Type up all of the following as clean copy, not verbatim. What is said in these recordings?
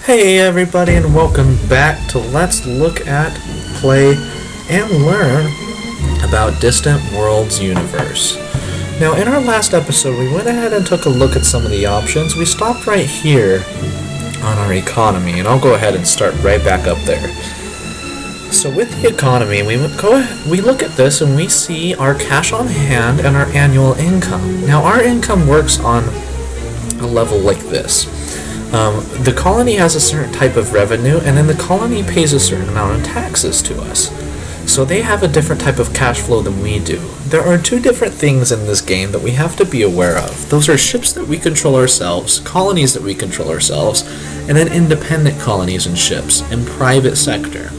Hey everybody, and welcome back to Let's Look at, Play, and Learn about Distant Worlds Universe. Now, in our last episode, we went ahead and took a look at some of the options. We stopped right here on our economy, and I'll go ahead and start right back up there. So with the economy, we look at this and we see our cash on hand and our annual income. Now, our income works on a level like this. The colony has a certain type of revenue, and then the colony pays a certain amount of taxes to us. So they have a different type of cash flow than we do. There are two different things in this game that we have to be aware of. Those are ships that we control ourselves, colonies that we control ourselves, and then independent colonies and ships, and private sector.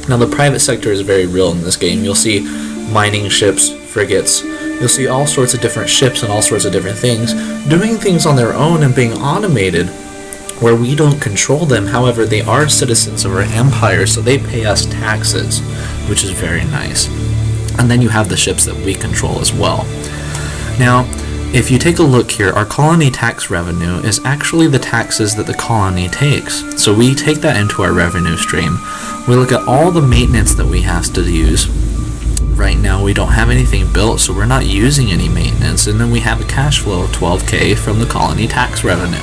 Now the private sector is very real in this game. You'll see mining ships, frigates, you'll see all sorts of different ships and all sorts of different things doing things on their own and being automated, where we don't control them. However, they are citizens of our empire, so they pay us taxes, which is very nice. And then you have the ships that we control as well. Now, if you take a look here, our colony tax revenue is actually the taxes that the colony takes. So we take that into our revenue stream. We look at all the maintenance that we have to use. Right now we don't have anything built, so we're not using any maintenance, and then we have a cash flow of 12K from the colony tax revenue.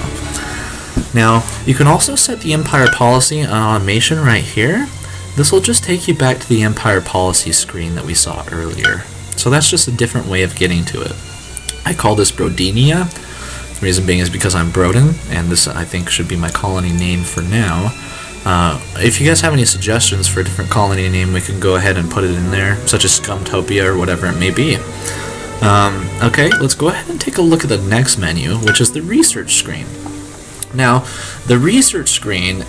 Now, you can also set the Empire Policy on automation right here. This will just take you back to the Empire Policy screen that we saw earlier. So that's just a different way of getting to it. I call this Brodenia. The reason being is because I'm Broden, and this I think should be my colony name for now. If you guys have any suggestions for a different colony name, we can go ahead and put it in there, such as Scumtopia or whatever it may be. Okay, let's go ahead and take a look at the next menu, which is the research screen. Now, the research screen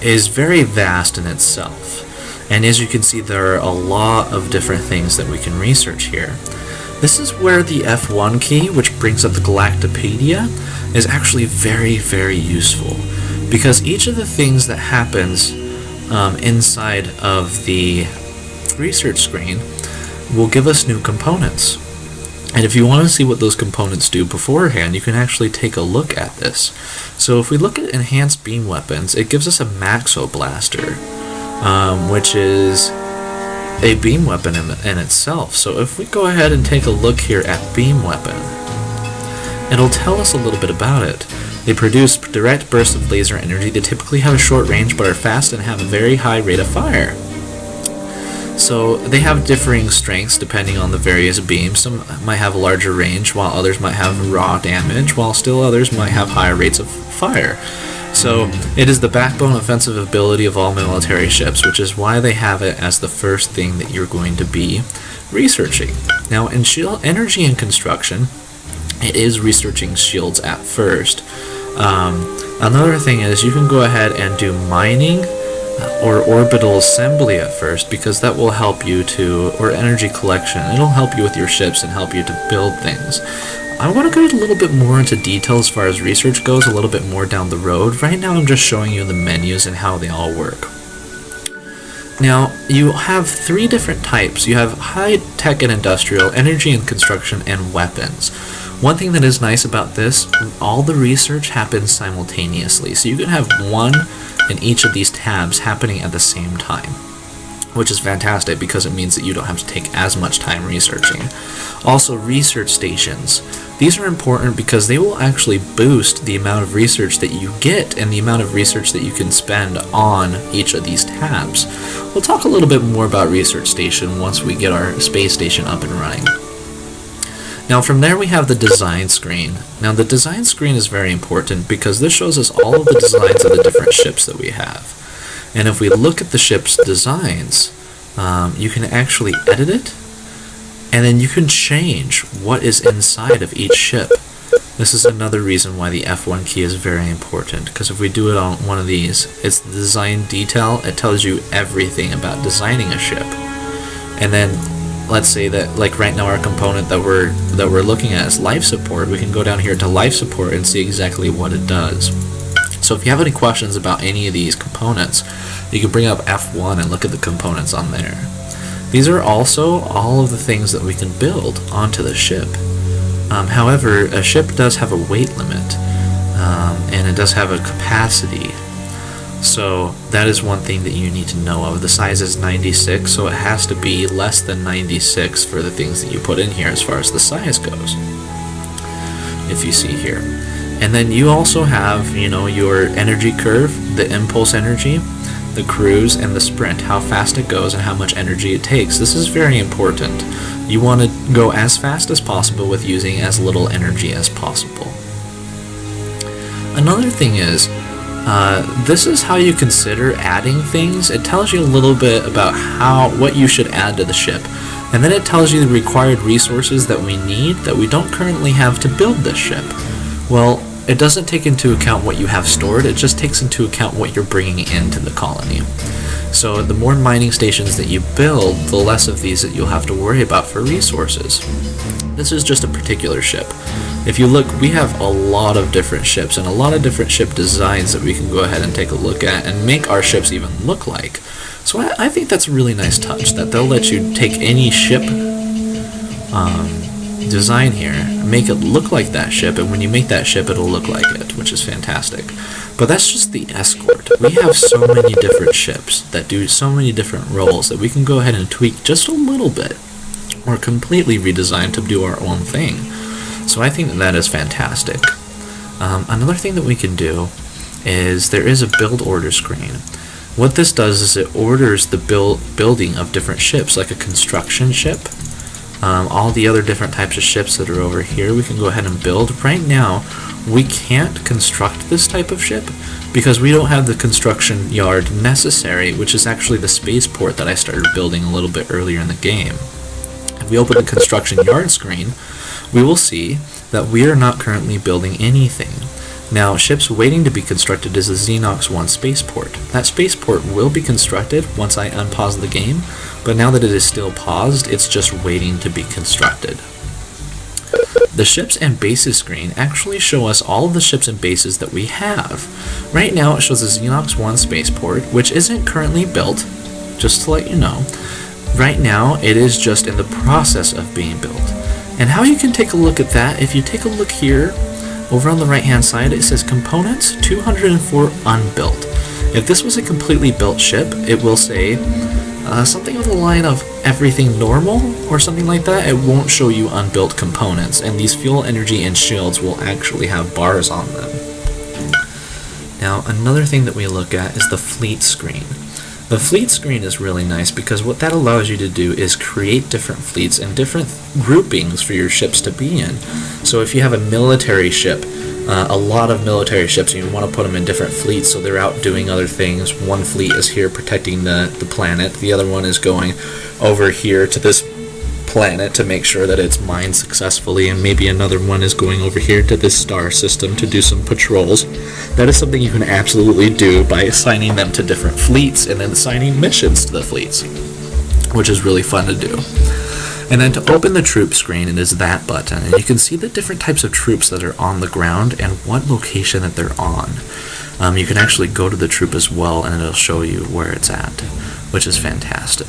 is very vast in itself, and as you can see, there are a lot of different things that we can research here. This is where the F1 key, which brings up the Galactopedia, is actually very, very useful, because each of the things that happens inside of the research screen will give us new components. And if you want to see what those components do beforehand, you can actually take a look at this. So if we look at enhanced beam weapons, it gives us a Maxo Blaster, which is a beam weapon in itself. So if we go ahead and take a look here at beam weapon, it'll tell us a little bit about it. They produce direct bursts of laser energy. They typically have a short range but are fast and have a very high rate of fire. So they have differing strengths depending on the various beams. Some might have a larger range, while others might have raw damage, while still others might have higher rates of fire. So it is the backbone offensive ability of all military ships, which is why they have it as the first thing that you're going to be researching. Now in shield energy and construction, it is researching shields at first. Another thing is you can go ahead and do mining or orbital assembly at first, because that will help you to, or energy collection, it'll help you with your ships and help you to build things. I want to go a little bit more into detail as far as research goes, a little bit more down the road. Right now I'm just showing you the menus and how they all work. Now, you have three different types. You have high tech and industrial, energy and construction, and weapons. One thing that is nice about this, all the research happens simultaneously, so you can have one in each of these tabs happening at the same time, which is fantastic because it means that you don't have to take as much time researching. Also, research stations. These are important because they will actually boost the amount of research that you get and the amount of research that you can spend on each of these tabs. We'll talk a little bit more about research station once we get our space station up and running. Now from there we have the design screen. Now the design screen is very important because this shows us all of the designs of the different ships that we have. And if we look at the ship's designs, you can actually edit it, and then you can change what is inside of each ship. This is another reason why the F1 key is very important, because if we do it on one of these, it's the design detail. It tells you everything about designing a ship. And then let's say that, like right now, our component that we're looking at is life support. We can go down here to life support and see exactly what it does. So if you have any questions about any of these components, you can bring up F1 and look at the components on there. These are also all of the things that we can build onto the ship. However, a ship does have a weight limit, and it does have a capacity So that is one thing that you need to know of. The size is 96, so it has to be less than 96 for the things that you put in here as far as the size goes, if you see here. And then you also have, your energy curve, the impulse energy, the cruise, and the sprint, how fast it goes and how much energy it takes. This is very important. You want to go as fast as possible with using as little energy as possible. Another thing is, this is how you consider adding things. It tells you a little bit about what you should add to the ship. And then it tells you the required resources that we need that we don't currently have to build this ship. Well, it doesn't take into account what you have stored, it just takes into account what you're bringing into the colony. So the more mining stations that you build, the less of these that you'll have to worry about for resources. This is just a particular ship. If you look, we have a lot of different ships and a lot of different ship designs that we can go ahead and take a look at and make our ships even look like. So I think that's a really nice touch, that they'll let you take any ship design here, make it look like that ship, and when you make that ship it'll look like it, which is fantastic. But that's just the escort. We have so many different ships that do so many different roles that we can go ahead and tweak just a little bit or completely redesign to do our own thing. So I think that is fantastic. Another thing that we can do is there is a build order screen. What this does is it orders the building of different ships, like a construction ship. All the other different types of ships that are over here we can go ahead and build. Right now we can't construct this type of ship because we don't have the construction yard necessary, which is actually the spaceport that I started building a little bit earlier in the game. If we open the construction yard screen, we will see that we are not currently building anything. Now, ships waiting to be constructed is the Xenox 1 spaceport. That spaceport will be constructed once I unpause the game, but now that it is still paused, it's just waiting to be constructed. The ships and bases screen actually show us all of the ships and bases that we have. Right now it shows the Xenox 1 spaceport, which isn't currently built, just to let you know. Right now it is just in the process of being built. And how you can take a look at that, if you take a look here, over on the right hand side it says components 204 unbuilt. If this was a completely built ship, it will say something on the line of everything normal or something like that. It won't show you unbuilt components, and these fuel, energy, and shields will actually have bars on them. Now another thing that we look at is the fleet screen. The fleet screen is really nice because what that allows you to do is create different fleets and different groupings for your ships to be in. So if you have a military ship, a lot of military ships, and you want to put them in different fleets so they're out doing other things. One fleet is here protecting the planet, the other one is going over here to this planet to make sure that it's mined successfully, and maybe another one is going over here to this star system to do some patrols. That is something you can absolutely do by assigning them to different fleets and then assigning missions to the fleets, which is really fun to do. And then to open the troop screen, it is that button, and you can see the different types of troops that are on the ground and what location that they're on. You can actually go to the troop as well, and it'll show you where it's at, which is fantastic.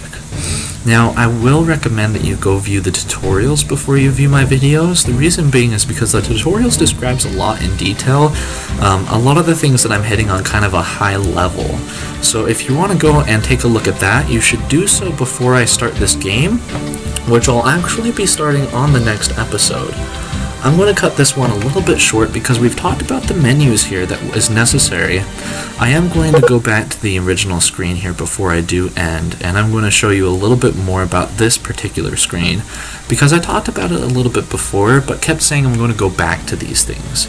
Now, I will recommend that you go view the tutorials before you view my videos. The reason being is because the tutorials describes a lot in detail. A lot of the things that I'm hitting on kind of a high level. So if you want to go and take a look at that, you should do so before I start this game, which I'll actually be starting on the next episode. I'm going to cut this one a little bit short because we've talked about the menus here that is necessary. I am going to go back to the original screen here before I do end, and I'm going to show you a little bit more about this particular screen because I talked about it a little bit before but kept saying I'm going to go back to these things.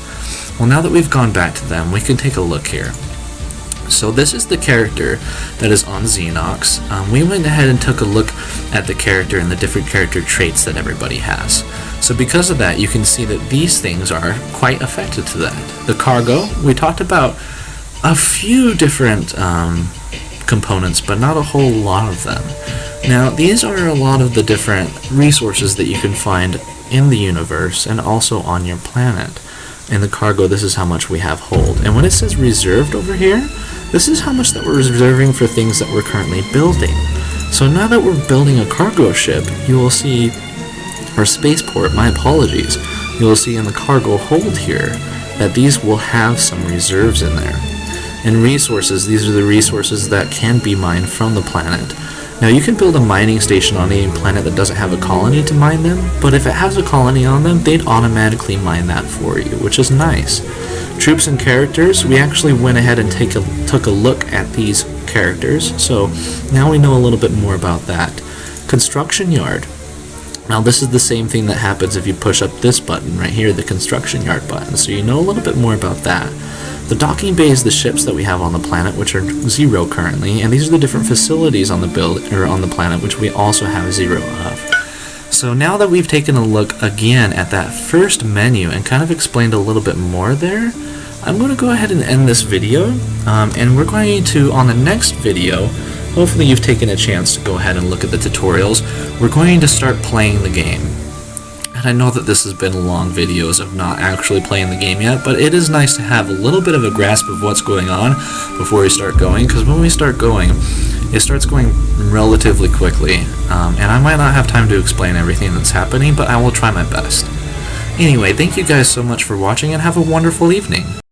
Well, now that we've gone back to them, we can take a look here. So this is the character that is on Xenox. We went ahead and took a look at the character and the different character traits that everybody has. So because of that, you can see that these things are quite affected to that. The cargo, we talked about a few different components, but not a whole lot of them. Now, these are a lot of the different resources that you can find in the universe and also on your planet. In the cargo, this is how much we have hold. And when it says reserved over here, this is how much that we're reserving for things that we're currently building. So now that we're building a cargo ship, you will see, or spaceport, my apologies, you will see in the cargo hold here that these will have some reserves in there. And resources, these are the resources that can be mined from the planet. Now you can build a mining station on any planet that doesn't have a colony to mine them, but if it has a colony on them, they'd automatically mine that for you, which is nice. Troops and characters, we actually went ahead and took a look at these characters, so now we know a little bit more about that. Construction yard. Now this is the same thing that happens if you push up this button right here, the construction yard button, so you know a little bit more about that. The docking bay is the ships that we have on the planet, which are 0 currently, and these are the different facilities on the planet, which we also have 0 of. So now that we've taken a look again at that first menu and kind of explained a little bit more there, I'm going to go ahead and end this video, and we're going to, on the next video, hopefully you've taken a chance to go ahead and look at the tutorials, we're going to start playing the game. And I know that this has been long videos of not actually playing the game yet, but it is nice to have a little bit of a grasp of what's going on before we start going, because when we start going, it starts going relatively quickly, and I might not have time to explain everything that's happening, but I will try my best. Anyway, thank you guys so much for watching, and have a wonderful evening.